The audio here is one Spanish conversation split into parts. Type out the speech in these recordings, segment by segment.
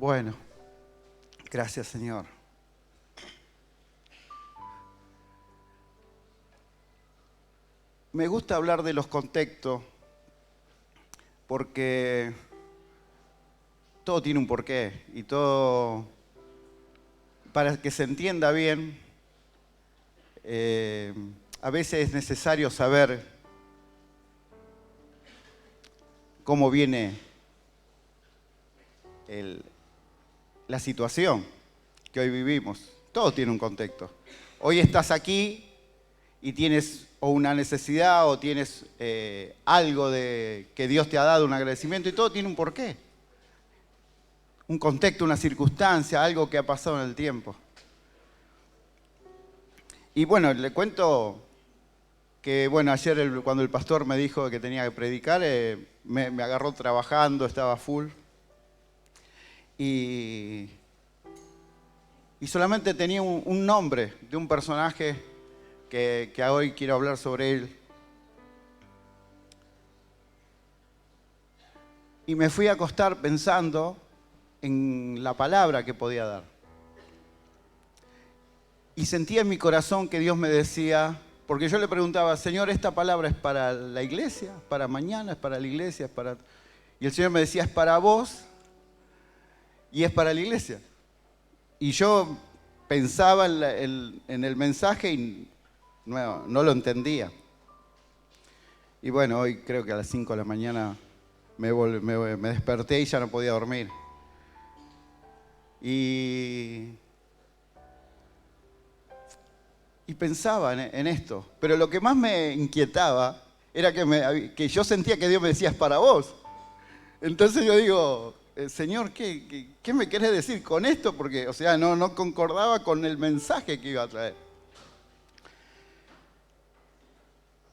Bueno, gracias Señor. Me gusta hablar de los contextos porque todo tiene un porqué y todo, para que se entienda bien, a veces es necesario saber cómo viene la situación que hoy vivimos. Todo tiene un contexto. Hoy estás aquí y tienes o una necesidad o tienes algo que Dios te ha dado, un agradecimiento, y todo tiene un porqué. Un contexto, una circunstancia, algo que ha pasado en el tiempo. Y bueno, le cuento que ayer cuando el pastor me dijo que tenía que predicar, me agarró trabajando, estaba full. Y solamente tenía un nombre de un personaje que hoy quiero hablar sobre él. Y me fui a acostar pensando en la palabra que podía dar. Y sentía en mi corazón que Dios me decía, porque yo le preguntaba, Señor, ¿esta palabra es para la iglesia? ¿Es para mañana? ¿Es para la iglesia? ¿Es para...? Y el Señor me decía, es para vos y es para la iglesia. Y yo pensaba en el mensaje y no lo entendía. Y bueno, hoy creo que a las 5 de la mañana me desperté y ya no podía dormir. Y pensaba en esto. Pero lo que más me inquietaba era que yo sentía que Dios me decía, es para vos. Entonces yo digo, Señor, ¿qué me querés decir con esto? Porque, o sea, no concordaba con el mensaje que iba a traer.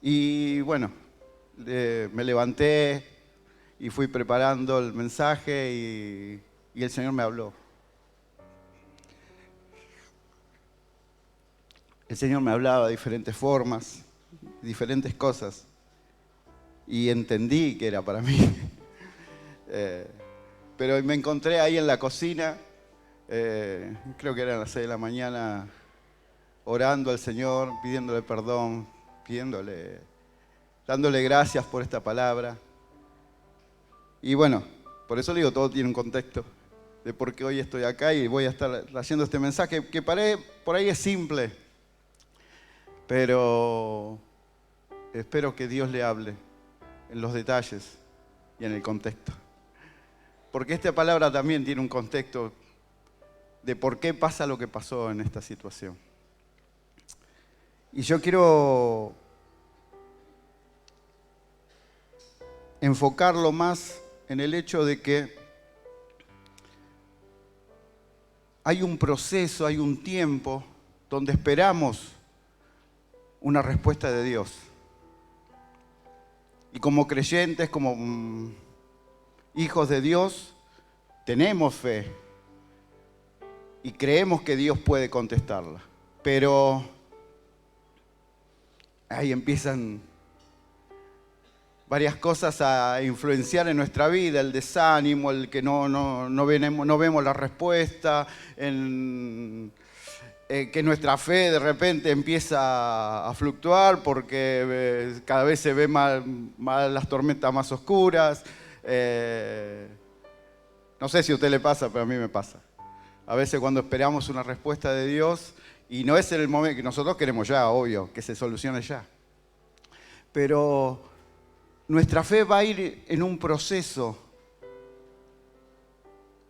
Y bueno, me levanté y fui preparando el mensaje y el Señor me habló. El Señor me hablaba de diferentes formas, diferentes cosas. Y entendí que era para mí. Pero me encontré ahí en la cocina, creo que eran las 6 de la mañana, orando al Señor, pidiéndole perdón, dándole gracias por esta palabra. Y bueno, por eso le digo, todo tiene un contexto de por qué hoy estoy acá y voy a estar haciendo este mensaje, que por ahí es simple, pero espero que Dios le hable en los detalles y en el contexto. Porque esta palabra también tiene un contexto de por qué pasa lo que pasó en esta situación. Y yo quiero enfocarlo más en el hecho de que hay un proceso, hay un tiempo donde esperamos una respuesta de Dios. Y como creyentes, como hijos de Dios, tenemos fe y creemos que Dios puede contestarla. Pero ahí empiezan varias cosas a influenciar en nuestra vida, el desánimo, el que no vemos la respuesta, que nuestra fe de repente empieza a fluctuar porque cada vez se ve más las tormentas más oscuras. No sé si a usted le pasa, pero a mí me pasa. A veces cuando esperamos una respuesta de Dios, y no es en el momento que nosotros queremos ya, obvio, que se solucione ya. Pero nuestra fe va a ir en un proceso.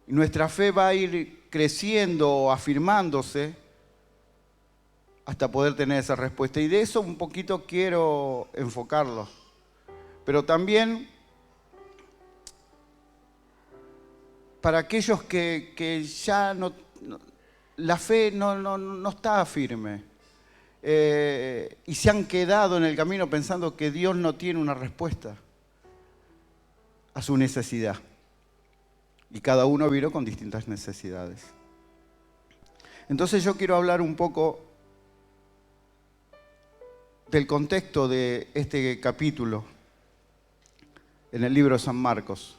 Nuestra fe va a ir creciendo, afirmándose, hasta poder tener esa respuesta. Y de eso un poquito quiero enfocarlo. Pero también para aquellos que ya la fe no está firme y se han quedado en el camino pensando que Dios no tiene una respuesta a su necesidad. Y cada uno vino con distintas necesidades. Entonces yo quiero hablar un poco del contexto de este capítulo en el libro de San Marcos.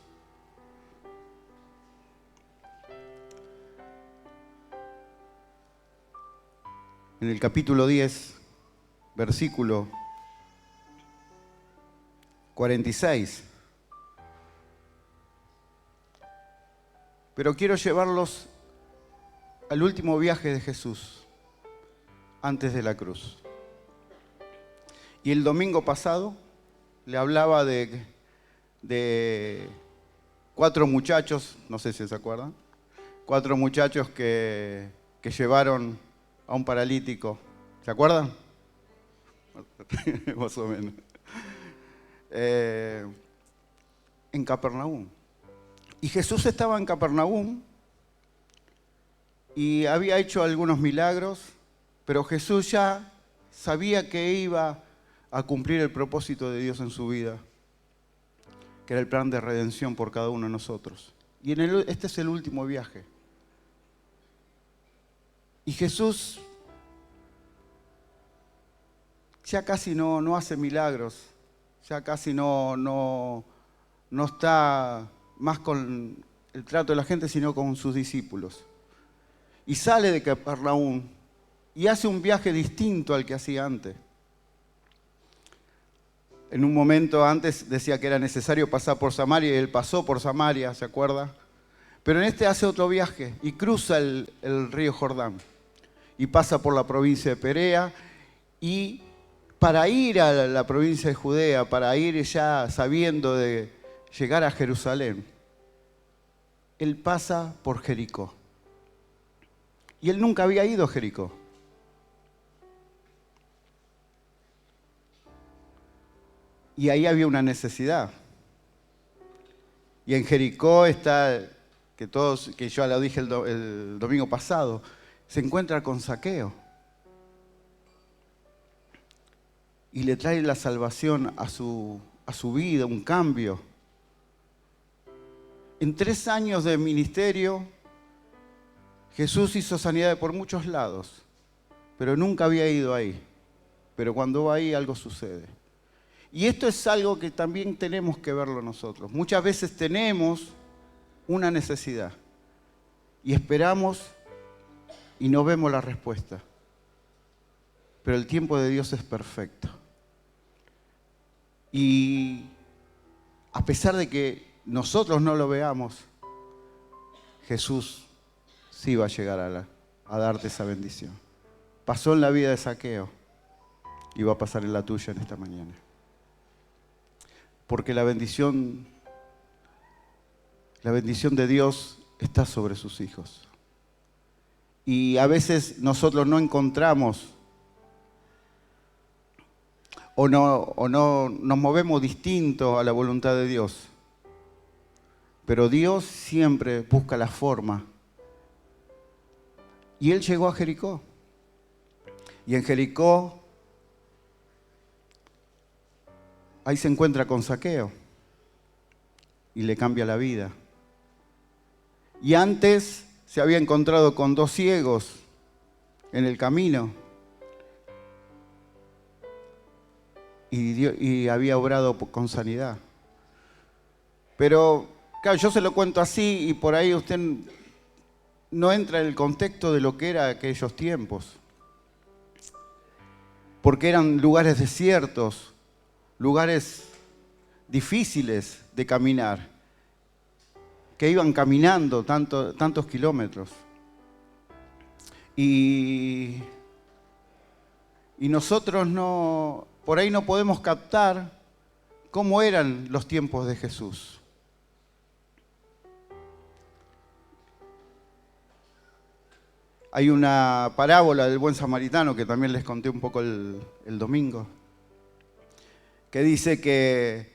en el capítulo 10, versículo 46. Pero quiero llevarlos al último viaje de Jesús, antes de la cruz. Y el domingo pasado le hablaba de 4 muchachos, no sé si se acuerdan, 4 muchachos que llevaron a un paralítico. ¿Se acuerdan? Más o menos. En Capernaum. Y Jesús estaba en Capernaum y había hecho algunos milagros, pero Jesús ya sabía que iba a cumplir el propósito de Dios en su vida, que era el plan de redención por cada uno de nosotros. Y este es el último viaje. Y Jesús ya casi no hace milagros, ya casi no está más con el trato de la gente, sino con sus discípulos. Y sale de Capernaum y hace un viaje distinto al que hacía antes. En un momento antes decía que era necesario pasar por Samaria y él pasó por Samaria, ¿se acuerda? Pero en este hace otro viaje y cruza el río Jordán y pasa por la provincia de Perea, y para ir a la provincia de Judea, para ir ya sabiendo de llegar a Jerusalén, él pasa por Jericó. Y él nunca había ido a Jericó. Y ahí había una necesidad. Y en Jericó está, que yo ya lo dije el domingo pasado, se encuentra con Zaqueo. Y le trae la salvación a su vida, un cambio. En 3 años de ministerio, Jesús hizo sanidades por muchos lados, pero nunca había ido ahí. Pero cuando va ahí, algo sucede. Y esto es algo que también tenemos que verlo nosotros. Muchas veces tenemos una necesidad y esperamos y no vemos la respuesta. Pero el tiempo de Dios es perfecto. Y a pesar de que nosotros no lo veamos, Jesús sí va a llegar a darte esa bendición. Pasó en la vida de Zaqueo y va a pasar en la tuya en esta mañana. Porque la bendición de Dios está sobre sus hijos. Y a veces nosotros no encontramos o no nos movemos distinto a la voluntad de Dios. Pero Dios siempre busca la forma. Y él llegó a Jericó. Y en Jericó, ahí se encuentra con Zaqueo. Y le cambia la vida. Y antes se había encontrado con 2 ciegos en el camino. Y había obrado con sanidad. Pero, claro, yo se lo cuento así y por ahí usted no entra en el contexto de lo que era aquellos tiempos. Porque eran lugares desiertos, lugares difíciles de caminar, que iban caminando tantos kilómetros. Y nosotros por ahí no podemos captar cómo eran los tiempos de Jesús. Hay una parábola del buen samaritano que también les conté un poco el domingo, que dice que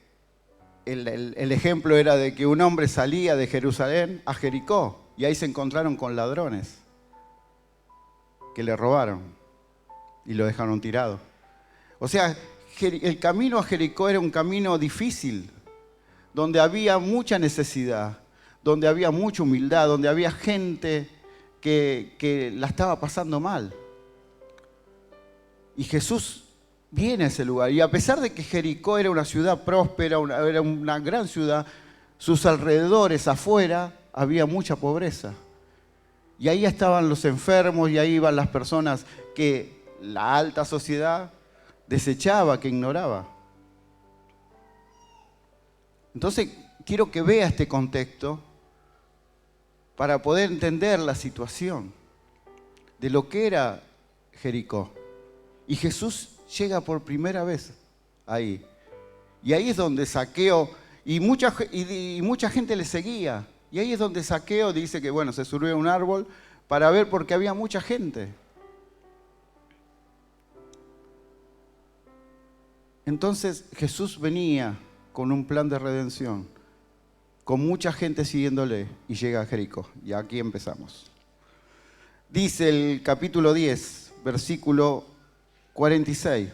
el ejemplo era de que un hombre salía de Jerusalén a Jericó y ahí se encontraron con ladrones que le robaron y lo dejaron tirado. O sea, el camino a Jericó era un camino difícil, donde había mucha necesidad, donde había mucha humildad, donde había gente que la estaba pasando mal. Y Jesús viene a ese lugar. Y a pesar de que Jericó era una ciudad próspera, era una gran ciudad, sus alrededores afuera había mucha pobreza. Y ahí estaban los enfermos y ahí iban las personas que la alta sociedad desechaba, que ignoraba. Entonces, quiero que vea este contexto para poder entender la situación de lo que era Jericó. Y Jesús llega por primera vez ahí. Y ahí es donde Zaqueo, y mucha gente le seguía. Y ahí es donde Zaqueo dice que, bueno, se subió a un árbol para ver porque había mucha gente. Entonces Jesús venía con un plan de redención, con mucha gente siguiéndole, y llega a Jericó. Y aquí empezamos. Dice el capítulo 10, versículo 46.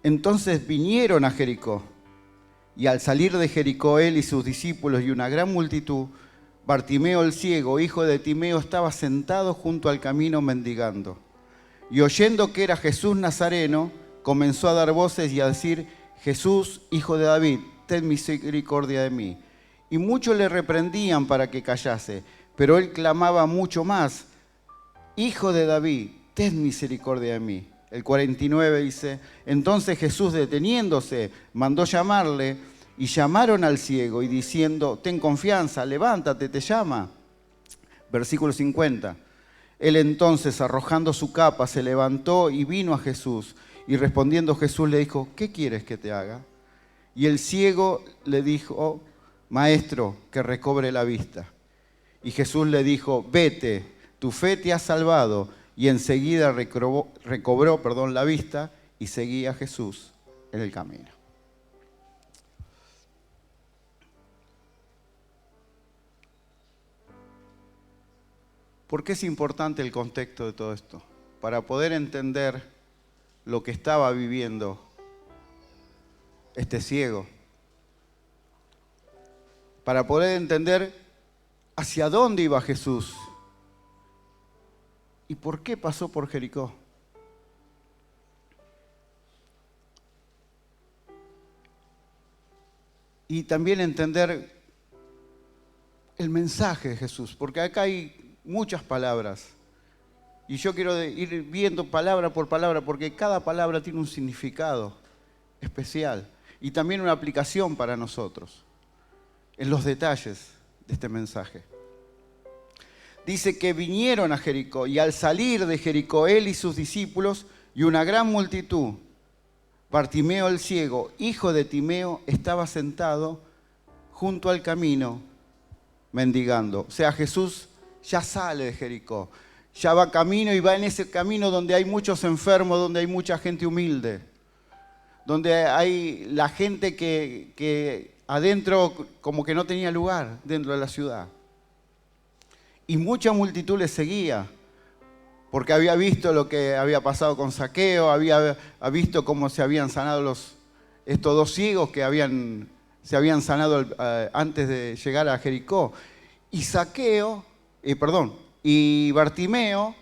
Entonces vinieron a Jericó, y al salir de Jericó él y sus discípulos y una gran multitud, Bartimeo el ciego, hijo de Timeo, estaba sentado junto al camino mendigando. Y oyendo que era Jesús Nazareno, comenzó a dar voces y a decir: Jesús, hijo de David, ten misericordia de mí. Y muchos le reprendían para que callase, pero él clamaba mucho más: Hijo de David, ten misericordia de mí. El 49 dice: entonces Jesús, deteniéndose, mandó llamarle, y llamaron al ciego, y diciendo: ten confianza, levántate, te llama. Versículo 50. Él entonces, arrojando su capa, se levantó y vino a Jesús. Y respondiendo Jesús le dijo: ¿qué quieres que te haga? Y el ciego le dijo: Maestro, que recobre la vista. Y Jesús le dijo: vete, tu fe te ha salvado. Y enseguida recobró la vista y seguía a Jesús en el camino. ¿Por qué es importante el contexto de todo esto? Para poder entender lo que estaba viviendo este ciego. Para poder entender hacia dónde iba Jesús. ¿Y por qué pasó por Jericó? Y también entender el mensaje de Jesús, porque acá hay muchas palabras. Y yo quiero ir viendo palabra por palabra, porque cada palabra tiene un significado especial y también una aplicación para nosotros, en los detalles de este mensaje. Dice que vinieron a Jericó, y al salir de Jericó él y sus discípulos y una gran multitud, Bartimeo el ciego, hijo de Timeo, estaba sentado junto al camino mendigando. O sea, Jesús ya sale de Jericó, ya va camino, y va en ese camino donde hay muchos enfermos, donde hay mucha gente humilde, donde hay la gente que adentro como que no tenía lugar dentro de la ciudad. Y mucha multitud le seguía, porque había visto lo que había pasado con Zaqueo, había visto cómo se habían sanado estos dos ciegos que se habían sanado antes de llegar a Jericó. Y Bartimeo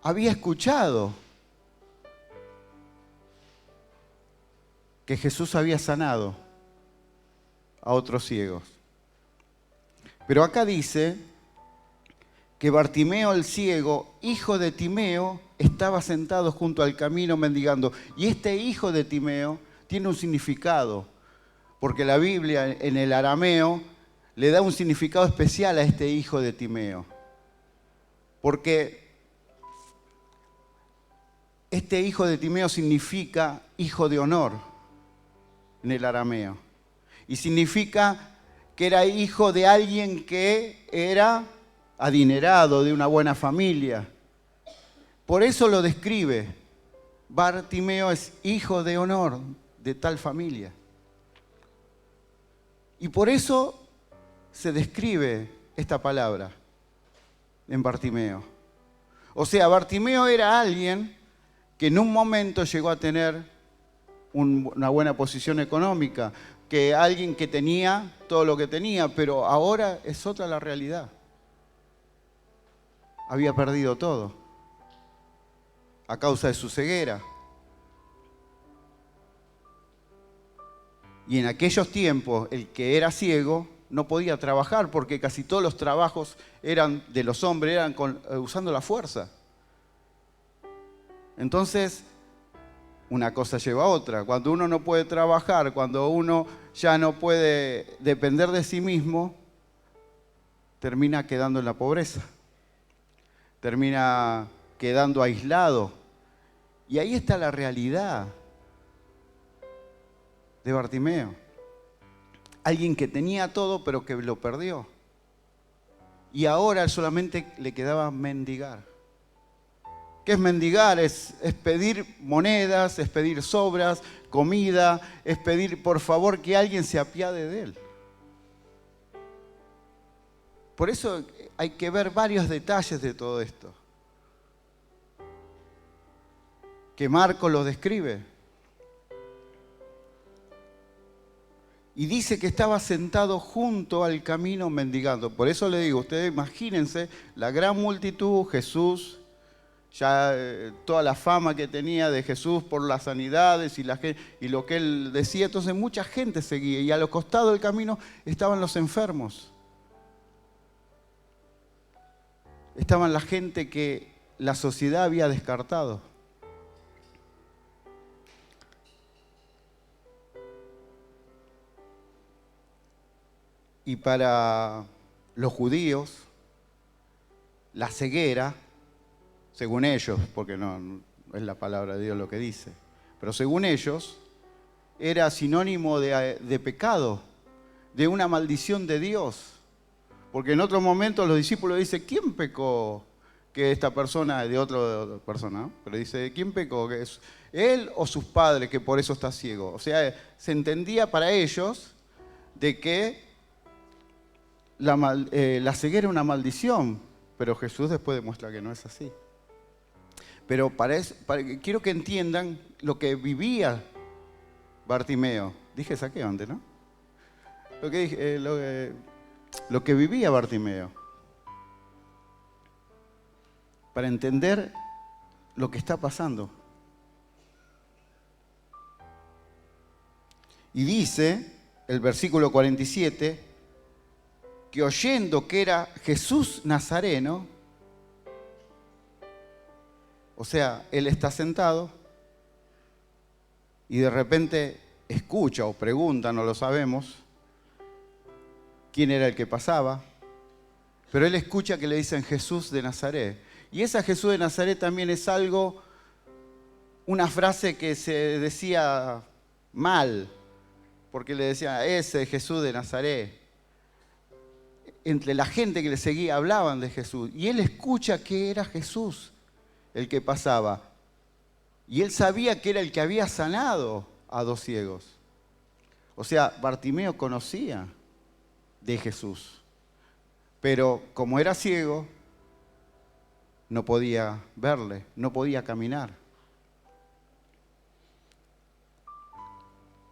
había escuchado que Jesús había sanado a otros ciegos. Pero acá dice que Bartimeo el ciego, hijo de Timeo, estaba sentado junto al camino mendigando. Y este hijo de Timeo tiene un significado, porque la Biblia en el arameo le da un significado especial a este hijo de Timeo. Porque este hijo de Timeo significa hijo de honor en el arameo. Y significa que era hijo de alguien que era adinerado, de una buena familia. Por eso lo describe. Bartimeo es hijo de honor de tal familia. Y por eso se describe esta palabra en Bartimeo. O sea, Bartimeo era alguien que en un momento llegó a tener una buena posición económica, que alguien que tenía todo lo que tenía, pero ahora es otra la realidad. Había perdido todo a causa de su ceguera. Y en aquellos tiempos, el que era ciego no podía trabajar, porque casi todos los trabajos eran de los hombres, eran usando la fuerza. Entonces, una cosa lleva a otra. Cuando uno no puede trabajar, cuando uno ya no puede depender de sí mismo, termina quedando en la pobreza, termina quedando aislado. Y ahí está la realidad de Bartimeo. Alguien que tenía todo, pero que lo perdió. Y ahora solamente le quedaba mendigar. ¿Qué es mendigar? Es pedir monedas, es pedir sobras, comida, es pedir por favor que alguien se apiade de él. Por eso hay que ver varios detalles de todo esto, que Marcos lo describe. Y dice que estaba sentado junto al camino mendigando. Por eso le digo, ustedes imagínense la gran multitud, Jesús, ya toda la fama que tenía de Jesús por las sanidades y lo que él decía. Entonces mucha gente seguía y a los costados del camino estaban los enfermos. Estaban la gente que la sociedad había descartado. Y para los judíos, la ceguera, según ellos, porque no es la palabra de Dios lo que dice, pero según ellos, era sinónimo de pecado, de una maldición de Dios. Porque en otro momento los discípulos dicen, ¿quién pecó? Que esta persona, de otra persona, ¿no? Pero dice, ¿quién pecó? ¿Que es él o sus padres que por eso está ciego? O sea, se entendía para ellos de que la ceguera era una maldición, pero Jesús después demuestra que no es así. Pero quiero que entiendan lo que vivía Bartimeo. Dije saqueo antes, ¿no? Lo que vivía Bartimeo. Para entender lo que está pasando. Y dice el versículo 47 que oyendo que era Jesús Nazareno, o sea, él está sentado y de repente escucha o pregunta, no lo sabemos, quién era el que pasaba, pero él escucha que le dicen Jesús de Nazaret. Y esa Jesús de Nazaret también es una frase que se decía mal, porque le decían, ese Jesús de Nazaret. Entre la gente que le seguía hablaban de Jesús. Y él escucha que era Jesús el que pasaba. Y él sabía que era el que había sanado a 2 ciegos. O sea, Bartimeo conocía de Jesús. Pero como era ciego, no podía verle, no podía caminar.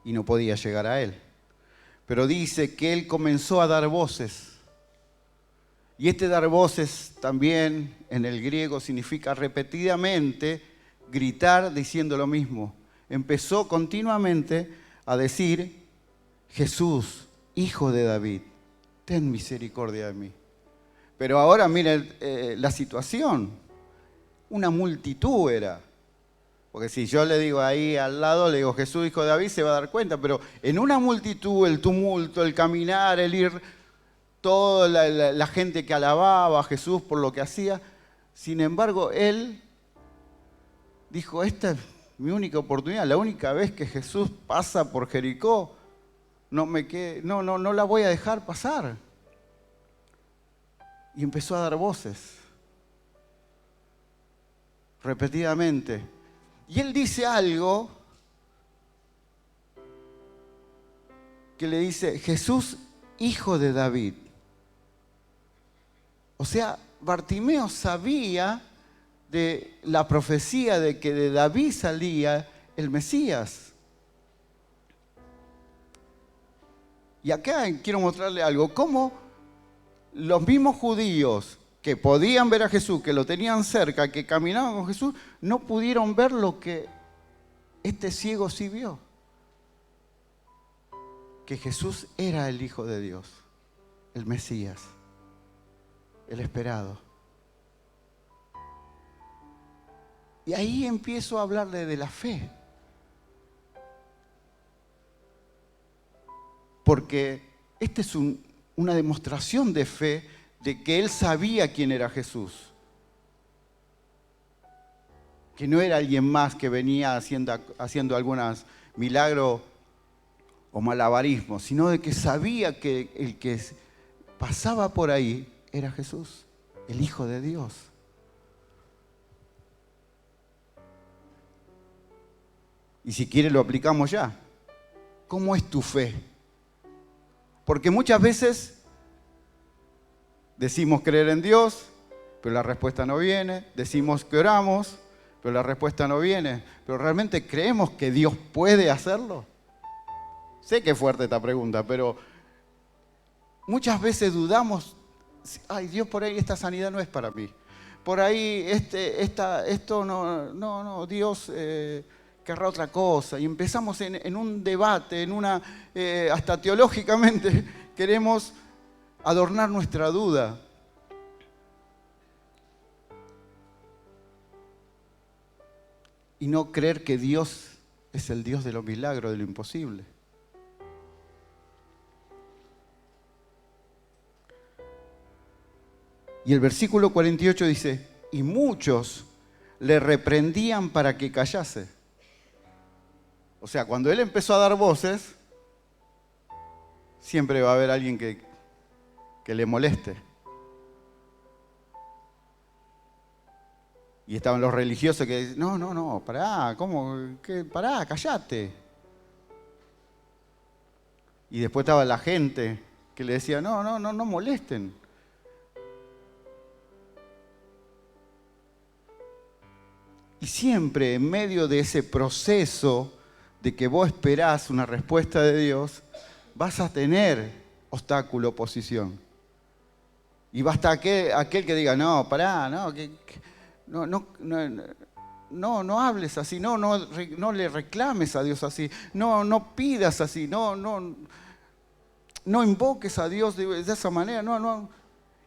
Y no podía llegar a él. Pero dice que él comenzó a dar voces. Y este dar voces también en el griego significa repetidamente gritar diciendo lo mismo. Empezó continuamente a decir, Jesús, hijo de David, ten misericordia de mí. Pero ahora miren la situación, una multitud era. Porque si yo le digo ahí al lado, le digo Jesús, hijo de David, se va a dar cuenta. Pero en una multitud, el tumulto, el caminar, el ir, toda la gente que alababa a Jesús por lo que hacía. Sin embargo, él dijo, esta es mi única oportunidad, la única vez que Jesús pasa por Jericó, no la voy a dejar pasar. Y empezó a dar voces, repetidamente. Y él dice algo que le dice, Jesús, hijo de David. O sea, Bartimeo sabía de la profecía de que de David salía el Mesías. Y acá quiero mostrarle algo, cómo los mismos judíos que podían ver a Jesús, que lo tenían cerca, que caminaban con Jesús, no pudieron ver lo que este ciego sí vio. Que Jesús era el Hijo de Dios, el Mesías, el esperado. Y ahí empiezo a hablarle de la fe. Porque esta es una demostración de fe de que él sabía quién era Jesús. Que no era alguien más que venía haciendo algunos milagros o malabarismos, sino de que sabía que el que pasaba por ahí era Jesús, el Hijo de Dios. Y si quiere lo aplicamos ya. ¿Cómo es tu fe? Porque muchas veces decimos creer en Dios, pero la respuesta no viene. Decimos que oramos, pero la respuesta no viene. ¿Pero realmente creemos que Dios puede hacerlo? Sé que es fuerte esta pregunta, pero muchas veces dudamos. Ay, Dios, por ahí esta sanidad no es para mí. Por ahí esto no, Dios querrá otra cosa. Y empezamos en un debate, hasta teológicamente queremos adornar nuestra duda. Y no creer que Dios es el Dios de los milagros, de lo imposible. Y el versículo 48 dice, y muchos le reprendían para que callase. O sea, cuando él empezó a dar voces, siempre va a haber alguien que le moleste. Y estaban los religiosos que dicen, no, pará, ¿cómo? ¿Qué? Pará, callate. Y después estaba la gente que le decía, no molesten. Y siempre en medio de ese proceso de que vos esperás una respuesta de Dios, vas a tener obstáculo, oposición. Y va a estar aquel que diga, no, pará, no hables así, no le reclames a Dios así, no pidas así, no invoques a Dios de esa manera, no.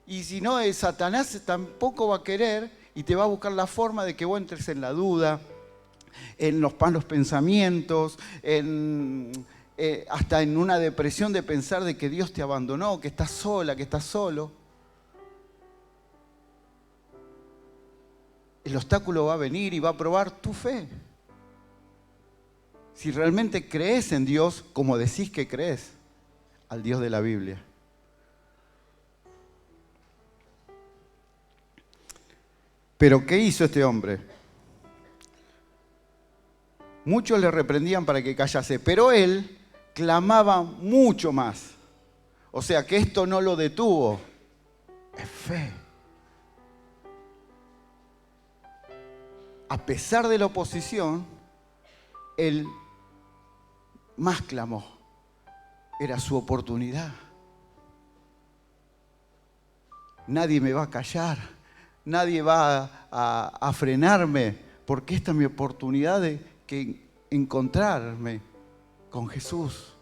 Y si no, Satanás tampoco va a querer y te va a buscar la forma de que vos entres en la duda, en los malos pensamientos, hasta en una depresión de pensar de que Dios te abandonó, que estás sola, que estás solo. El obstáculo va a venir y va a probar tu fe. Si realmente crees en Dios como decís que crees, al Dios de la Biblia. Pero ¿qué hizo este hombre? Muchos le reprendían para que callase, pero él clamaba mucho más. O sea que esto no lo detuvo. Es fe. A pesar de la oposición, él más clamó. Era su oportunidad. Nadie me va a callar. Nadie va a frenarme, porque esta es mi oportunidad de encontrarme con Jesús.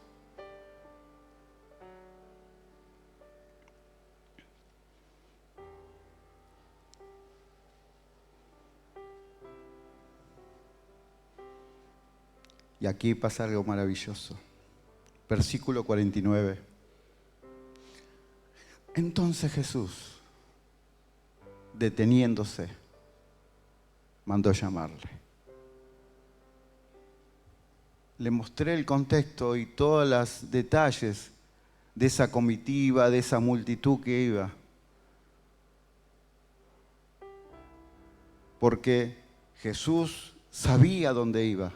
Y aquí pasa algo maravilloso. Versículo 49. Entonces Jesús, deteniéndose, mandó llamarle. Le mostré el contexto y todos los detalles de esa comitiva, de esa multitud que iba. Porque Jesús sabía dónde iba.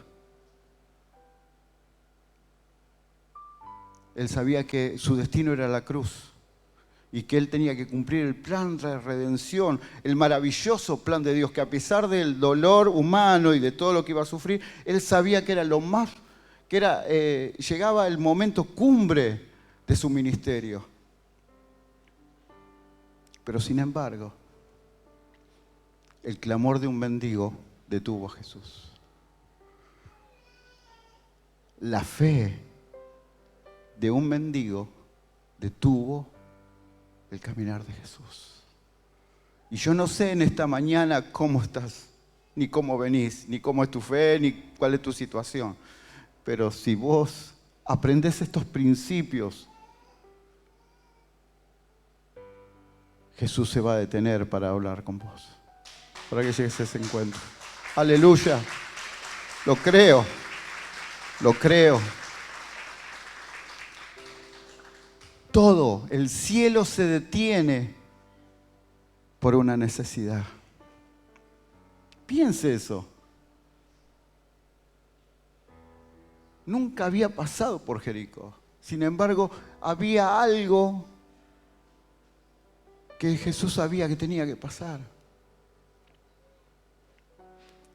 Él sabía que su destino era la cruz. Y que él tenía que cumplir el plan de redención, el maravilloso plan de Dios, que a pesar del dolor humano y de todo lo que iba a sufrir, él sabía que era llegaba el momento cumbre de su ministerio. Pero sin embargo, el clamor de un mendigo detuvo a Jesús. La fe de un mendigo detuvo el caminar de Jesús. Y yo no sé en esta mañana cómo estás ni cómo venís, ni cómo es tu fe, ni cuál es tu situación. Pero si vos aprendés estos principios, Jesús se va a detener para hablar con vos, para que llegues a ese encuentro. Aleluya. Lo creo. Lo creo. Todo, el cielo se detiene por una necesidad. Piense eso. Nunca había pasado por Jericó. Sin embargo, había algo que Jesús sabía que tenía que pasar.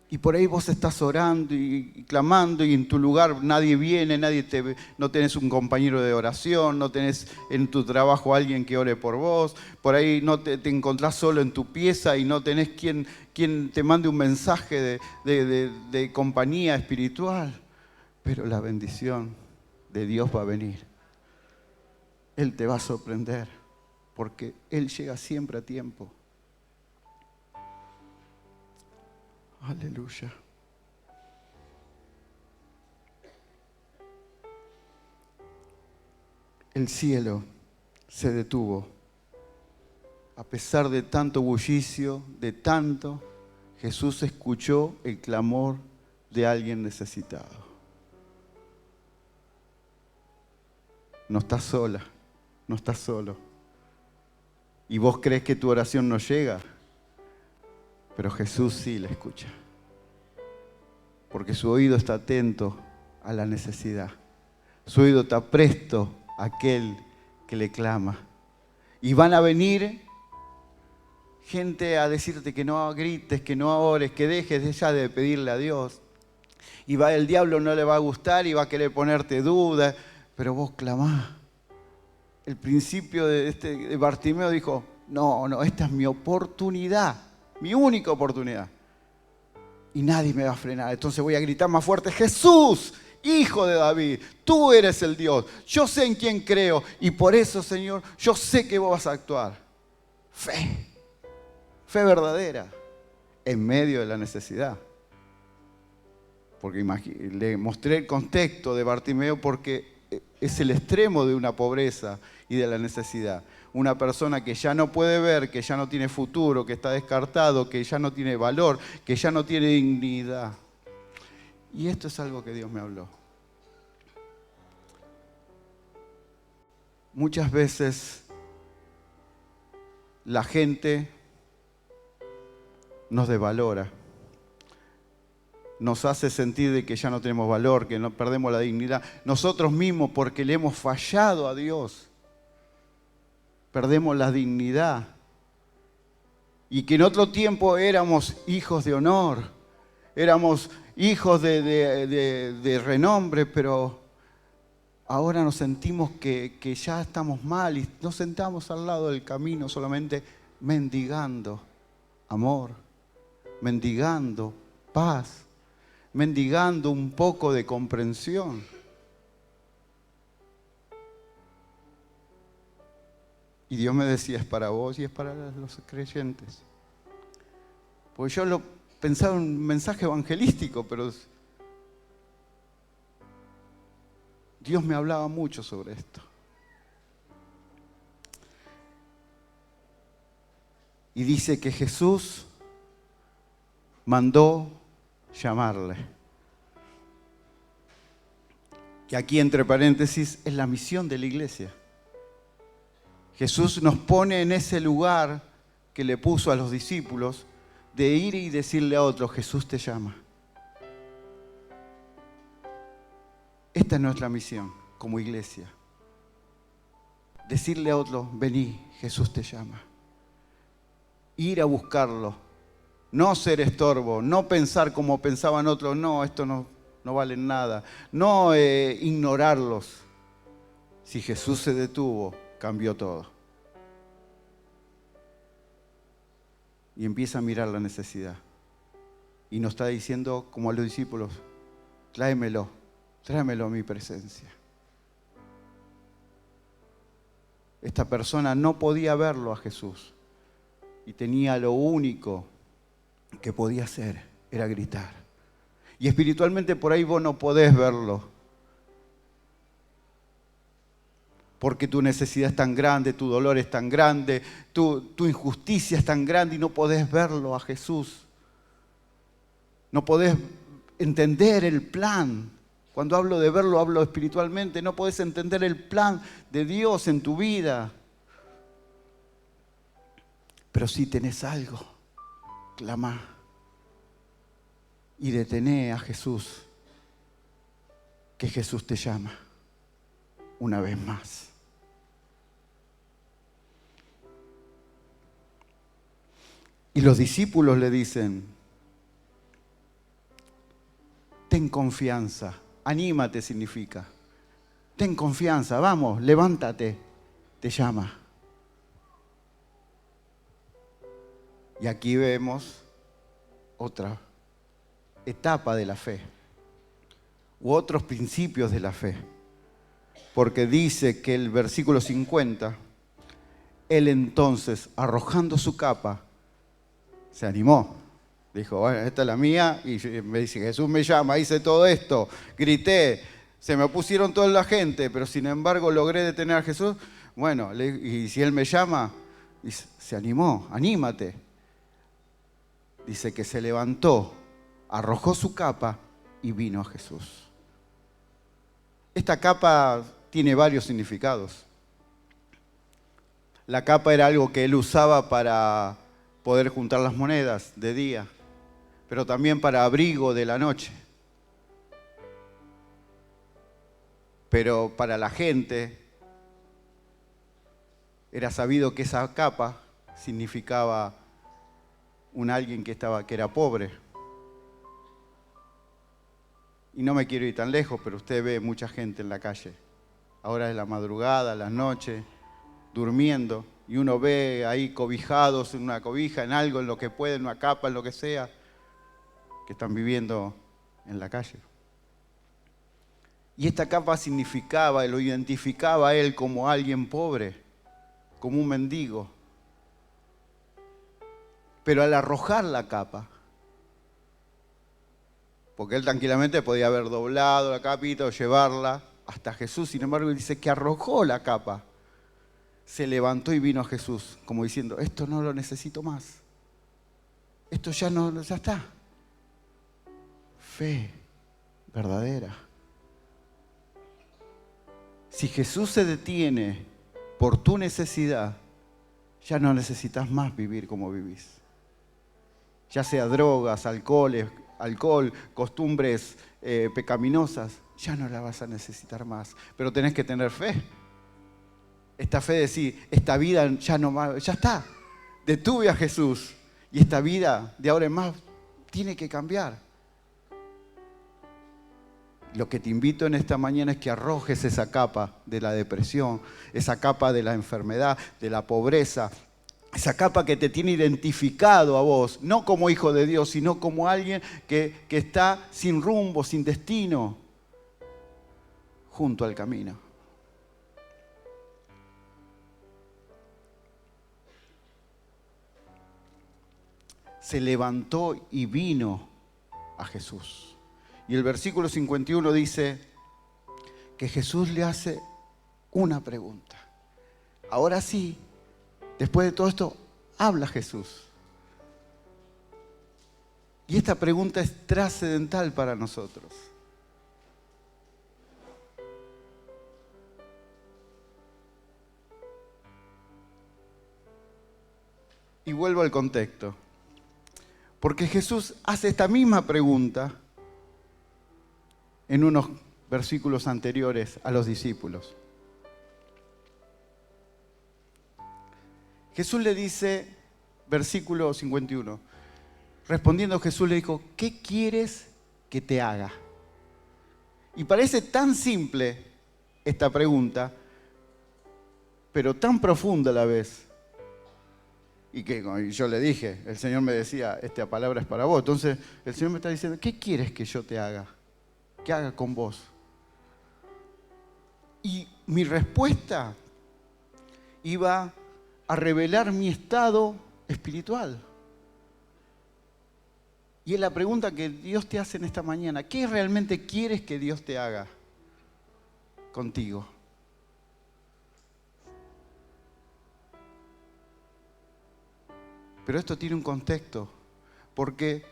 Y por ahí vos estás orando y clamando y en tu lugar nadie viene, nadie te ve, no tenés un compañero de oración, no tenés en tu trabajo alguien que ore por vos, por ahí no te encontrás solo en tu pieza y no tenés quien te mande un mensaje de compañía espiritual. Pero la bendición de Dios va a venir. Él te va a sorprender porque Él llega siempre a tiempo. Aleluya. El cielo se detuvo. A pesar de tanto bullicio, de tanto, Jesús escuchó el clamor de alguien necesitado. No estás sola, no estás solo. Y vos crees que tu oración no llega, pero Jesús sí la escucha. Porque su oído está atento a la necesidad. Su oído está presto a aquel que le clama. Y van a venir gente a decirte que no grites, que no ores, que dejes ya de pedirle a Dios. Y el diablo no le va a gustar y va a querer ponerte dudas, pero vos clamás. El principio de Bartimeo dijo, no, esta es mi oportunidad, mi única oportunidad. Y nadie me va a frenar, entonces voy a gritar más fuerte, Jesús, Hijo de David, tú eres el Dios, yo sé en quién creo y por eso, Señor, yo sé que vos vas a actuar. Fe verdadera, en medio de la necesidad. Porque le mostré el contexto de Bartimeo porque es el extremo de una pobreza y de la necesidad. Una persona que ya no puede ver, que ya no tiene futuro, que está descartado, que ya no tiene valor, que ya no tiene dignidad. Y esto es algo que Dios me habló. Muchas veces la gente nos devalora, nos hace sentir de que ya no tenemos valor, que no perdemos la dignidad. Nosotros mismos, porque le hemos fallado a Dios, perdemos la dignidad. Y que en otro tiempo éramos hijos de honor, éramos hijos de renombre, pero ahora nos sentimos que ya estamos mal y nos sentamos al lado del camino solamente mendigando amor, mendigando paz, mendigando un poco de comprensión. Y Dios me decía, es para vos y es para los creyentes. Pues yo pensaba en un mensaje evangelístico, pero Dios me hablaba mucho sobre esto. Y dice que Jesús mandó llamarle. Que aquí entre paréntesis es la misión de la iglesia. Jesús nos pone en ese lugar que le puso a los discípulos de ir y decirle a otros, Jesús te llama. Esta es nuestra misión como iglesia. Decirle a otros, vení, Jesús te llama. Ir a buscarlo. No ser estorbo, no pensar como pensaban otros, no, esto no vale nada. No ignorarlos. Si Jesús se detuvo, cambió todo. Y empieza a mirar la necesidad. Y nos está diciendo, como a los discípulos, tráemelo a mi presencia. Esta persona no podía verlo a Jesús. Y tenía lo único que podía hacer, era gritar. Y espiritualmente por ahí vos no podés verlo. Porque tu necesidad es tan grande, tu dolor es tan grande, tu injusticia es tan grande y no podés verlo a Jesús. No podés entender el plan. Cuando hablo de verlo, hablo espiritualmente. No podés entender el plan de Dios en tu vida. Pero si tenés algo, clamá y detené a Jesús, que Jesús te llama una vez más. Y los discípulos le dicen, ten confianza, anímate significa. Ten confianza, vamos, levántate, te llama. Y aquí vemos otra etapa de la fe, u otros principios de la fe. Porque dice que el versículo 50, él entonces, arrojando su capa, se animó. Dijo, bueno, esta es la mía, y me dice, Jesús me llama, hice todo esto, grité, se me opusieron toda la gente, pero sin embargo logré detener a Jesús. Bueno, y si Él me llama, se animó, anímate. Dice que se levantó, arrojó su capa y vino a Jesús. Esta capa tiene varios significados. La capa era algo que Él usaba para poder juntar las monedas de día, pero también para abrigo de la noche. Pero para la gente era sabido que esa capa significaba un alguien que era pobre. Y no me quiero ir tan lejos, pero usted ve mucha gente en la calle. Ahora es la madrugada, las noches, durmiendo. Y uno ve ahí cobijados en una cobija, en algo, en lo que puede, en una capa, en lo que sea, que están viviendo en la calle. Y esta capa significaba, lo identificaba a él como alguien pobre, como un mendigo. Pero al arrojar la capa, porque él tranquilamente podía haber doblado la capita o llevarla hasta Jesús, sin embargo él dice que arrojó la capa. Se levantó y vino a Jesús, como diciendo, esto no lo necesito más. Esto ya está. Fe verdadera. Si Jesús se detiene por tu necesidad, ya no necesitas más vivir como vivís. Ya sea drogas, alcohol, costumbres pecaminosas, ya no la vas a necesitar más. Pero tenés que tener fe. Esta fe de decir, esta vida ya no va, ya está. Detuve a Jesús y esta vida de ahora en más tiene que cambiar. Lo que te invito en esta mañana es que arrojes esa capa de la depresión, esa capa de la enfermedad, de la pobreza, esa capa que te tiene identificado a vos, no como hijo de Dios, sino como alguien que está sin rumbo, sin destino, junto al camino. Se levantó y vino a Jesús. Y el versículo 51 dice que Jesús le hace una pregunta. Ahora sí, después de todo esto, habla Jesús. Y esta pregunta es trascendental para nosotros. Y vuelvo al contexto. Porque Jesús hace esta misma pregunta en unos versículos anteriores a los discípulos. Jesús le dice, versículo 51, respondiendo Jesús le dijo, ¿qué quieres que te haga? Y parece tan simple esta pregunta, pero tan profunda a la vez. Y que yo le dije, el Señor me decía, esta palabra es para vos. Entonces el Señor me está diciendo, ¿qué quieres que yo te haga? Que haga con vos. Y mi respuesta iba a revelar mi estado espiritual. Y es la pregunta que Dios te hace en esta mañana. ¿Qué realmente quieres que Dios te haga contigo? Pero esto tiene un contexto, porque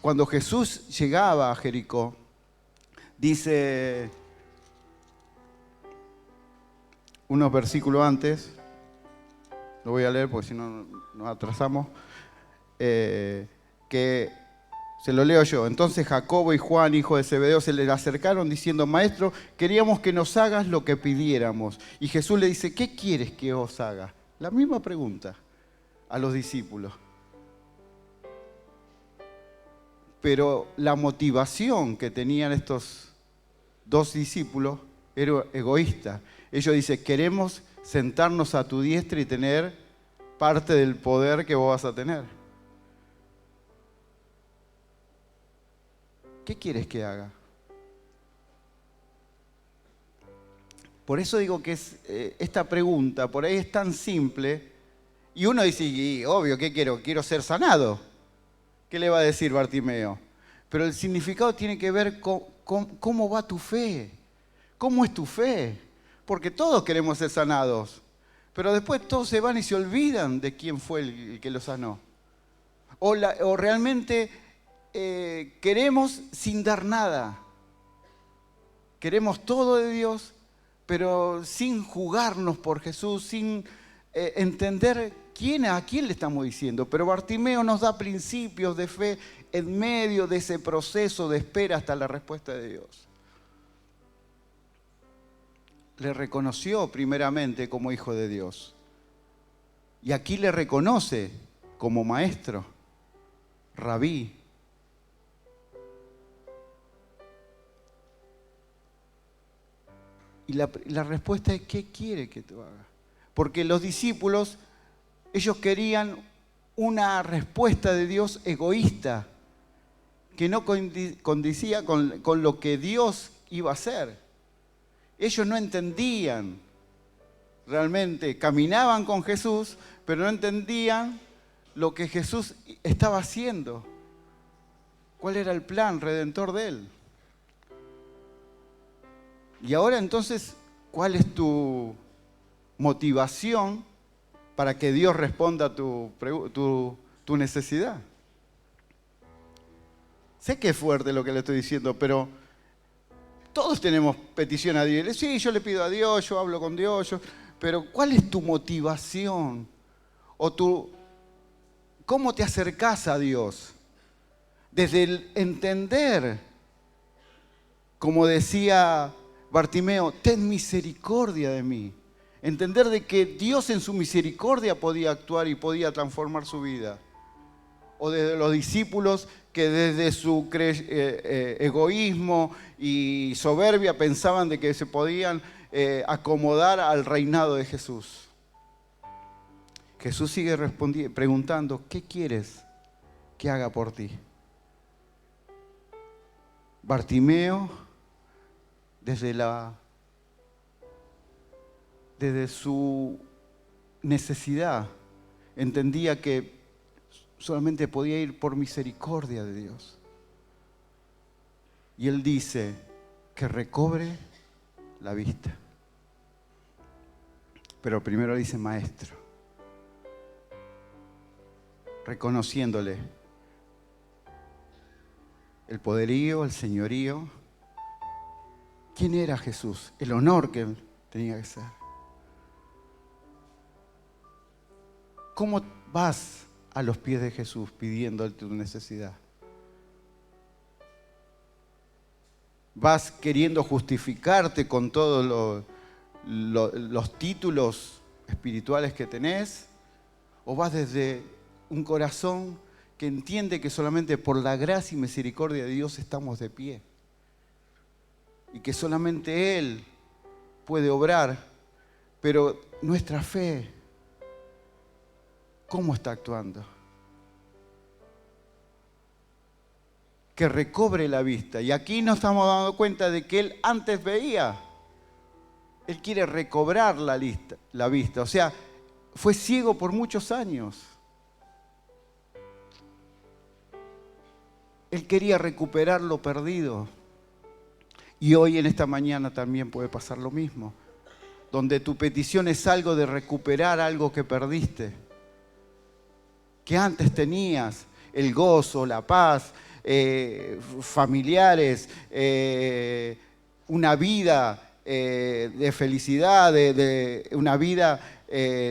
cuando Jesús llegaba a Jericó, dice unos versículos antes, lo voy a leer porque si no nos atrasamos, que se lo leo yo. Entonces Jacobo y Juan, hijo de Zebedeo, se le acercaron diciendo: Maestro, queríamos que nos hagas lo que pidiéramos. Y Jesús le dice: ¿qué quieres que os haga? La misma pregunta a los discípulos. Pero la motivación que tenían estos dos discípulos era egoísta. Ellos dicen: queremos sentarnos a tu diestra y tener parte del poder que vos vas a tener. ¿Qué quieres que haga? Por eso digo que esta pregunta por ahí es tan simple y uno dice: y obvio, ¿qué quiero? Quiero ser sanado. ¿Qué le va a decir Bartimeo? Pero el significado tiene que ver con cómo va tu fe. ¿Cómo es tu fe? Porque todos queremos ser sanados, pero después todos se van y se olvidan de quién fue el que lo sanó. O realmente queremos sin dar nada. Queremos todo de Dios, pero sin jugarnos por Jesús, sin entender a quién le estamos diciendo. Pero Bartimeo nos da principios de fe en medio de ese proceso de espera hasta la respuesta de Dios. Le reconoció primeramente como hijo de Dios. Y aquí le reconoce como maestro, rabí. Y la respuesta es: ¿qué quiere que te haga? Porque los discípulos, ellos querían una respuesta de Dios egoísta, que no condicía con lo que Dios iba a hacer. Ellos no entendían realmente, caminaban con Jesús, pero no entendían lo que Jesús estaba haciendo. ¿Cuál era el plan redentor de él? Y ahora entonces, ¿cuál es tu motivación para que Dios responda a tu necesidad? Sé que es fuerte lo que le estoy diciendo, pero todos tenemos petición a Dios. Sí, yo le pido a Dios, yo hablo con Dios, pero ¿cuál es tu motivación? ¿Cómo te acercás a Dios? Desde el entender, como decía Bartimeo, ten misericordia de mí. Entender de que Dios en su misericordia podía actuar y podía transformar su vida. O desde los discípulos que desde su egoísmo y soberbia pensaban de que se podían acomodar al reinado de Jesús. Jesús sigue preguntando: ¿qué quieres que haga por ti? Bartimeo, desde su necesidad, entendía que solamente podía ir por misericordia de Dios. Y él dice que recobre la vista. Pero primero dice maestro, reconociéndole el poderío, el señorío. ¿Quién era Jesús? El honor que tenía que ser. ¿Cómo vas a los pies de Jesús pidiéndole tu necesidad? ¿Vas queriendo justificarte con todos los títulos espirituales que tenés? ¿O vas desde un corazón que entiende que solamente por la gracia y misericordia de Dios estamos de pie? Y que solamente Él puede obrar, pero nuestra fe, ¿cómo está actuando? Que recobre la vista. Y aquí nos estamos dando cuenta de que Él antes veía. Él quiere recobrar la vista. O sea, fue ciego por muchos años. Él quería recuperar lo perdido. Y hoy en esta mañana también puede pasar lo mismo, donde tu petición es algo de recuperar algo que perdiste, que antes tenías, el gozo, la paz, familiares, una vida de felicidad, una vida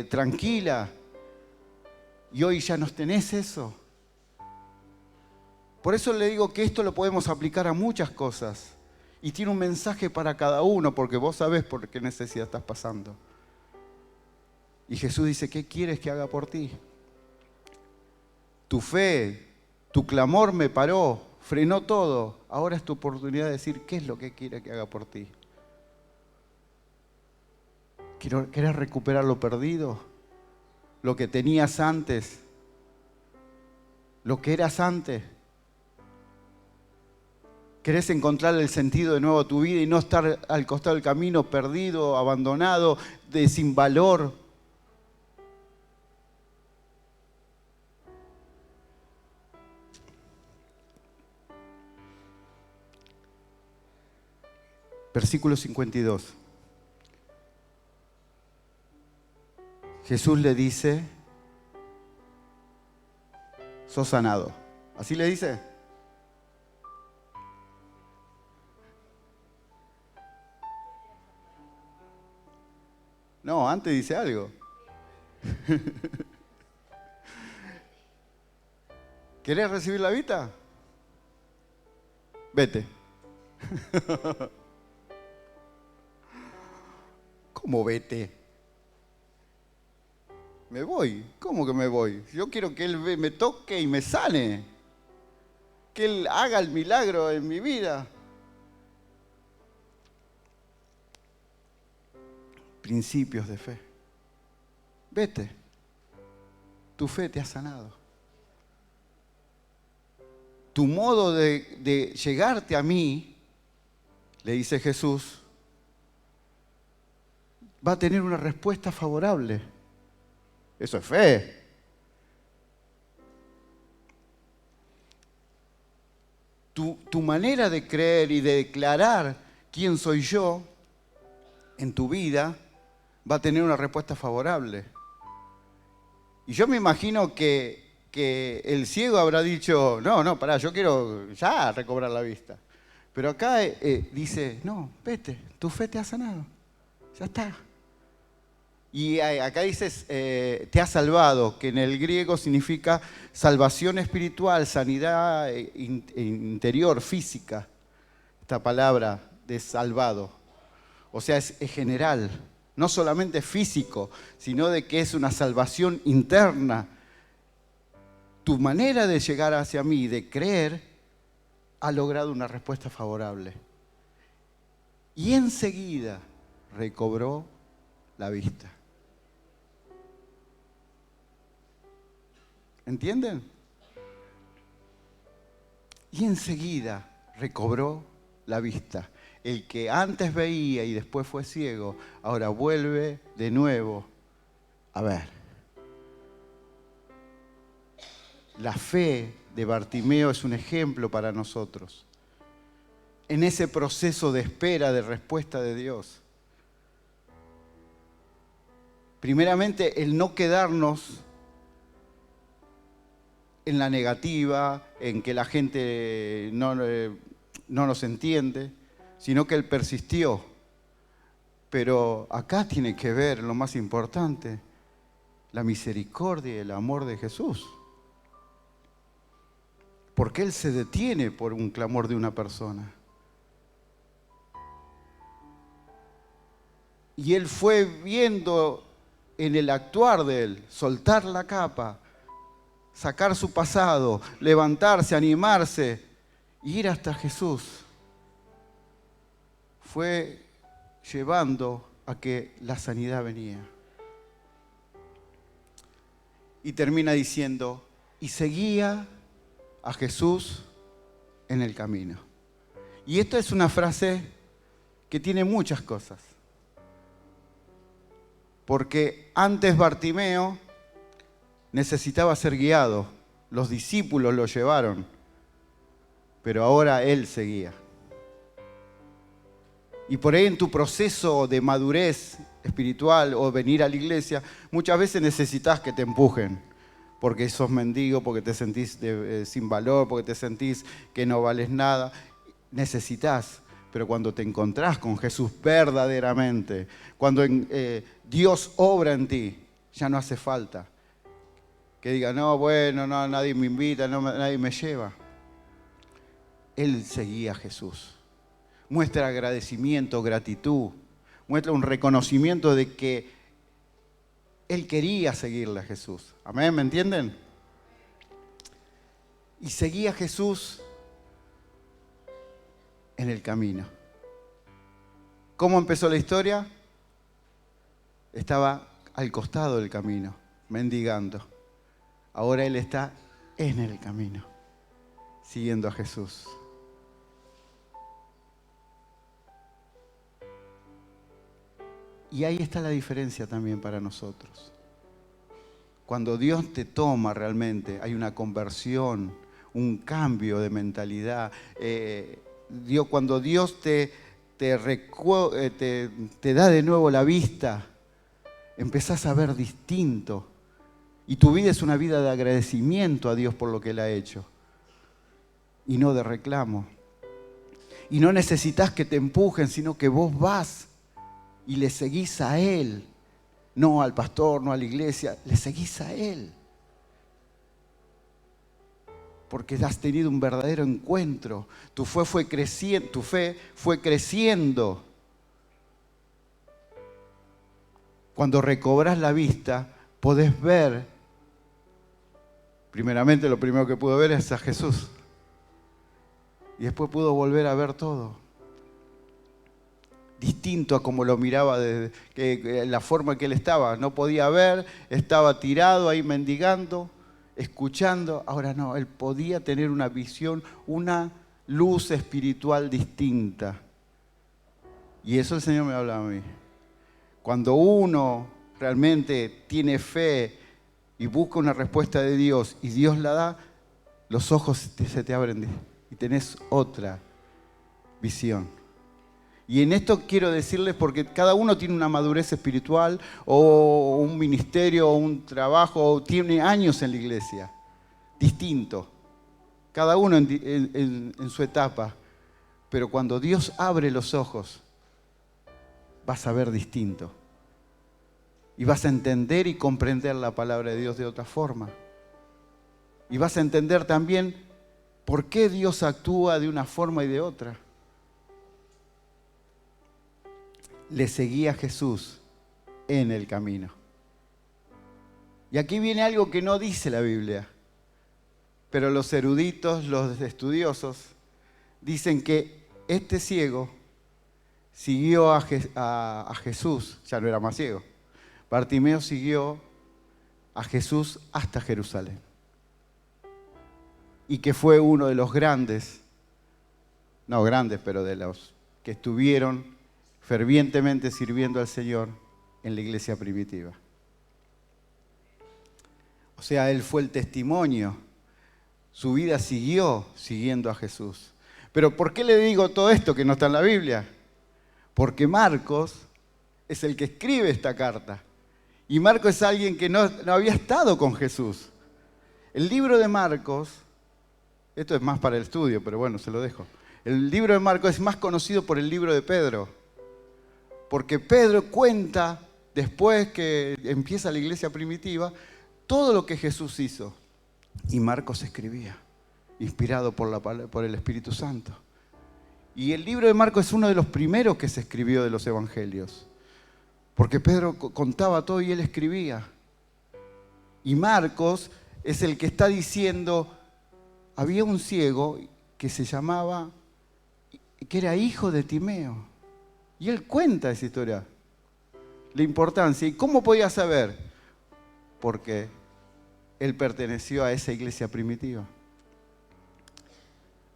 tranquila. Y hoy ya no tenés eso. Por eso le digo que esto lo podemos aplicar a muchas cosas. Y tiene un mensaje para cada uno, porque vos sabés por qué necesidad estás pasando. Y Jesús dice, ¿qué quieres que haga por ti? Tu fe, tu clamor me paró, frenó todo. Ahora es tu oportunidad de decir, ¿qué es lo que quiere que haga por ti? ¿Querés recuperar lo perdido? Lo que tenías antes, lo que eras antes. ¿Querés encontrar el sentido de nuevo a tu vida y no estar al costado del camino perdido, abandonado, sin valor? Versículo 52. Jesús le dice, sos sanado. ¿Así le dice? No, antes dice algo. ¿Querés recibir la vista? Vete. ¿Cómo vete? Me voy. ¿Cómo que me voy? Yo quiero que Él me toque y me sane. Que Él haga el milagro en mi vida. Principios de fe. Vete. Tu fe te ha sanado. Tu modo de llegarte a mí, le dice Jesús, va a tener una respuesta favorable. Eso es fe. Tu manera de creer y de declarar quién soy yo en tu vida va a tener una respuesta favorable. Y yo me imagino que el ciego habrá dicho, no, pará, yo quiero ya recobrar la vista. Pero acá dice, no, vete, tu fe te ha sanado, ya está. Y acá dices, te ha salvado, que en el griego significa salvación espiritual, sanidad interior, física. Esta palabra de salvado. O sea, es general, no solamente físico, sino de que es una salvación interna. Tu manera de llegar hacia mí, de creer, ha logrado una respuesta favorable. Y enseguida recobró la vista. ¿Entienden? Y enseguida recobró la vista. El que antes veía y después fue ciego, ahora vuelve de nuevo a ver. La fe de Bartimeo es un ejemplo para nosotros. En ese proceso de espera, de respuesta de Dios. Primeramente, el no quedarnos en la negativa, en que la gente no nos entiende, sino que Él persistió. Pero acá tiene que ver lo más importante, la misericordia y el amor de Jesús. Porque Él se detiene por un clamor de una persona. Y Él fue viendo en el actuar de Él, soltar la capa, sacar su pasado, levantarse, animarse, y ir hasta Jesús. Fue llevando a que la sanidad venía. Y termina diciendo, y seguía a Jesús en el camino. Y esta es una frase que tiene muchas cosas. Porque antes Bartimeo necesitaba ser guiado. Los discípulos lo llevaron. pero ahora Él seguía. Y por ahí en tu proceso de madurez espiritual o venir a la iglesia, muchas veces necesitas que te empujen, porque sos mendigo, porque te sentís sin valor, porque te sentís que no vales nada. Necesitas, pero cuando te encontrás con Jesús verdaderamente, cuando Dios obra en ti, ya no hace falta que diga, no, bueno, no, nadie me invita, no, nadie me lleva. Él seguía a Jesús. Muestra agradecimiento, gratitud, muestra un reconocimiento de que él quería seguirle a Jesús. Amén, ¿me entienden? Y seguía a Jesús en el camino. ¿Cómo empezó la historia? Estaba al costado del camino, mendigando. Ahora él está en el camino, siguiendo a Jesús. Y ahí está la diferencia también para nosotros. Cuando Dios te toma realmente, hay una conversión, un cambio de mentalidad. Cuando Dios te da de nuevo la vista, empezás a ver distinto. Y tu vida es una vida de agradecimiento a Dios por lo que Él ha hecho. Y no de reclamo. Y no necesitas que te empujen, sino que vos vas y le seguís a Él. No al pastor, no a la iglesia, le seguís a Él. Porque has tenido un verdadero encuentro. Tu fe fue creciendo. Cuando recobras la vista, podés ver. Primeramente, lo primero que pudo ver es a Jesús. Y después pudo volver a ver todo. Distinto a como lo miraba, la forma que él estaba. No podía ver, estaba tirado ahí mendigando, escuchando. Ahora no, él podía tener una visión, una luz espiritual distinta. Y eso el Señor me habla a mí. Cuando uno realmente tiene fe y busca una respuesta de Dios y Dios la da, los ojos se te abren y tenés otra visión. Y en esto quiero decirles, porque cada uno tiene una madurez espiritual o un ministerio o un trabajo, o tiene años en la iglesia, distinto. Cada uno en su etapa. Pero cuando Dios abre los ojos, vas a ver distinto. Y vas a entender y comprender la palabra de Dios de otra forma. Y vas a entender también por qué Dios actúa de una forma y de otra. Le seguía a Jesús en el camino. Y aquí viene algo que no dice la Biblia, pero los eruditos, los estudiosos, dicen que este ciego siguió a Jesús, ya no era más ciego. Bartimeo siguió a Jesús hasta Jerusalén. Y que fue uno de los grandes, no grandes, pero de los que estuvieron fervientemente sirviendo al Señor en la iglesia primitiva. O sea, él fue el testimonio. Su vida siguió siguiendo a Jesús. Pero ¿por qué le digo todo esto que no está en la Biblia? Porque Marcos es el que escribe esta carta. Y Marcos es alguien que no había estado con Jesús. El libro de Marcos, esto es más para el estudio, pero bueno, se lo dejo. El libro de Marcos es más conocido por el libro de Pedro. Porque Pedro cuenta, después que empieza la iglesia primitiva, todo lo que Jesús hizo. Y Marcos escribía, inspirado por el Espíritu Santo. Y el libro de Marcos es uno de los primeros que se escribió de los evangelios. Porque Pedro contaba todo y él escribía. Y Marcos es el que está diciendo, había un ciego que se llamaba, que era hijo de Timeo. Y él cuenta esa historia, la importancia. ¿Y cómo podía saber? Porque él perteneció a esa iglesia primitiva.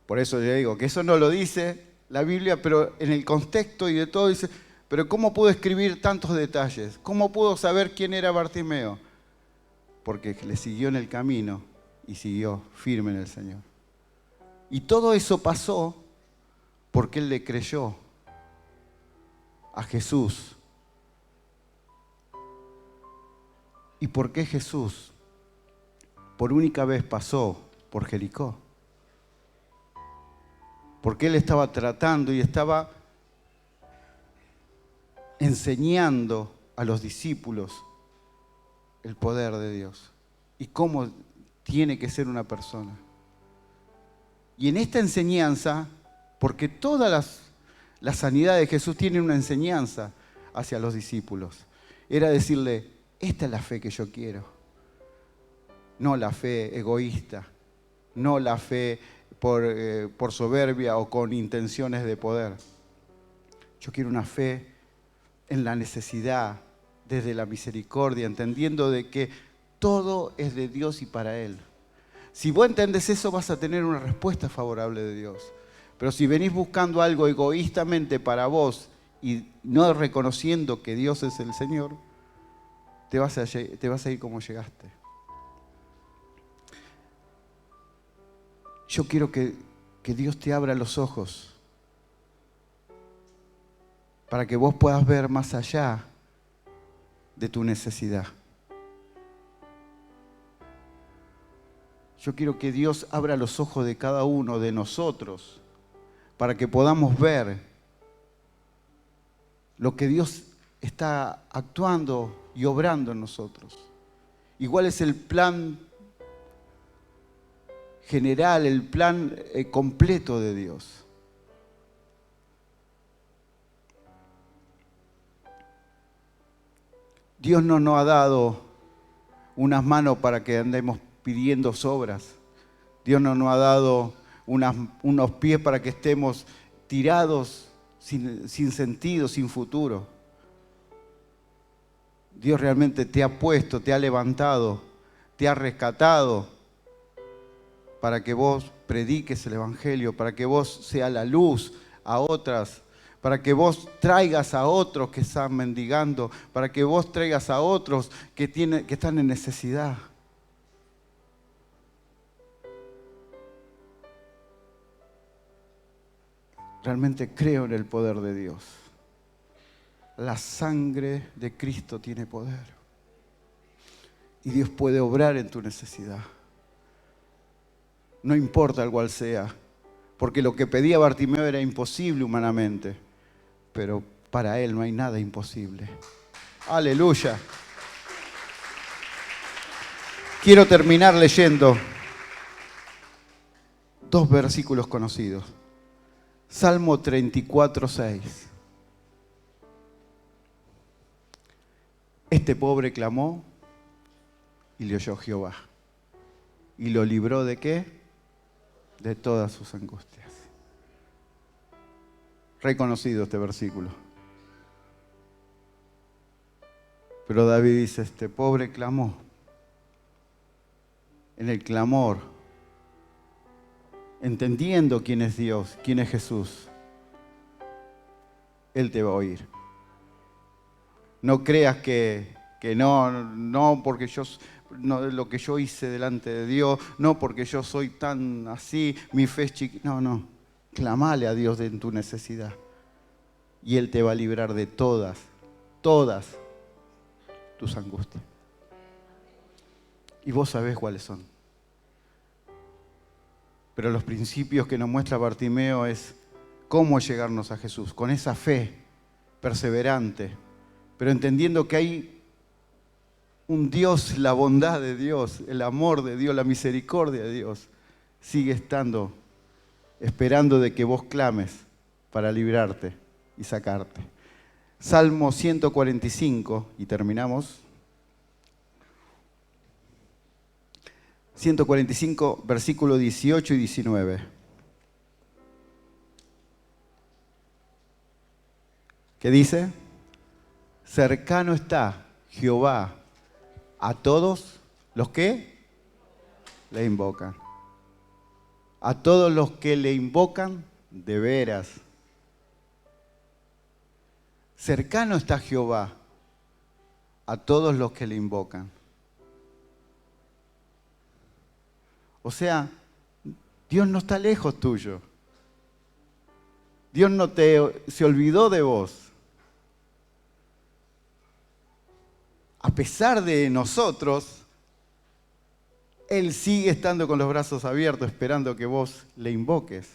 Por eso yo digo que eso no lo dice la Biblia, pero en el contexto y de todo dice, pero ¿cómo pudo escribir tantos detalles? ¿Cómo pudo saber quién era Bartimeo? Porque le siguió en el camino y siguió firme en el Señor. Y todo eso pasó porque él le creyó a Jesús. ¿Y por qué Jesús por única vez pasó por Jericó? Porque él estaba tratando y estaba enseñando a los discípulos el poder de Dios y cómo tiene que ser una persona. Y en esta enseñanza, porque todas las sanidades de Jesús tienen una enseñanza hacia los discípulos, era decirle, esta es la fe que yo quiero. No la fe egoísta, no la fe por soberbia o con intenciones de poder. Yo quiero una fe en la necesidad, desde la misericordia, entendiendo de que todo es de Dios y para Él. Si vos entendés eso, vas a tener una respuesta favorable de Dios. Pero si venís buscando algo egoístamente para vos y no reconociendo que Dios es el Señor, te vas a ir como llegaste. Yo quiero que Dios te abra los ojos para que vos puedas ver más allá de tu necesidad. Yo quiero que Dios abra los ojos de cada uno de nosotros para que podamos ver lo que Dios está actuando y obrando en nosotros. Igual es el plan general, el plan completo de Dios. Dios no nos ha dado unas manos para que andemos pidiendo sobras. Dios no nos ha dado unos pies para que estemos tirados sin sentido, sin futuro. Dios realmente te ha puesto, te ha levantado, te ha rescatado para que vos prediques el Evangelio, para que vos seas la luz a otras, para que vos traigas a otros que están mendigando, para que vos traigas a otros que están en necesidad. Realmente creo en el poder de Dios. La sangre de Cristo tiene poder. Y Dios puede obrar en tu necesidad. No importa el cual sea, porque lo que pedía Bartimeo era imposible humanamente, pero para Él no hay nada imposible. Aleluya. Quiero terminar leyendo 2 versículos conocidos. Salmo 34:6. Este pobre clamó y le oyó Jehová. ¿Y lo libró de qué? De todas sus angustias. Reconocido este versículo. Pero David dice, este pobre clamó. En el clamor, entendiendo quién es Dios, quién es Jesús, Él te va a oír. No creas que no, porque no, lo que yo hice delante de Dios, no porque yo soy tan así, mi fe es chiquita. No, clamale a Dios en tu necesidad. Y Él te va a librar de todas tus angustias. Y vos sabés cuáles son. Pero los principios que nos muestra Bartimeo es cómo llegarnos a Jesús, con esa fe perseverante, pero entendiendo que hay un Dios, la bondad de Dios, el amor de Dios, la misericordia de Dios, sigue estando, esperando de que vos clames para librarte y sacarte. Salmo 145, y terminamos. 145, versículos 18 y 19. ¿Qué dice? Cercano está Jehová a todos los que le invocan. A todos los que le invocan de veras. Cercano está Jehová a todos los que le invocan. O sea, Dios no está lejos tuyo. Dios no se olvidó de vos. A pesar de nosotros, Él sigue estando con los brazos abiertos, esperando que vos le invoques.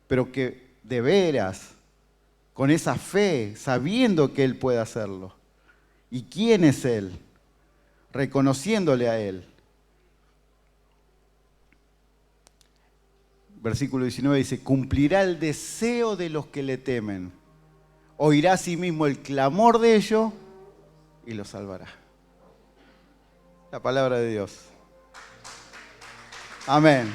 Pero que de veras, con esa fe, sabiendo que Él puede hacerlo. ¿Y quién es Él? Reconociéndole a Él. Versículo 19 dice, cumplirá el deseo de los que le temen. Oirá a sí mismo el clamor de ellos y los salvará. La palabra de Dios. Amén.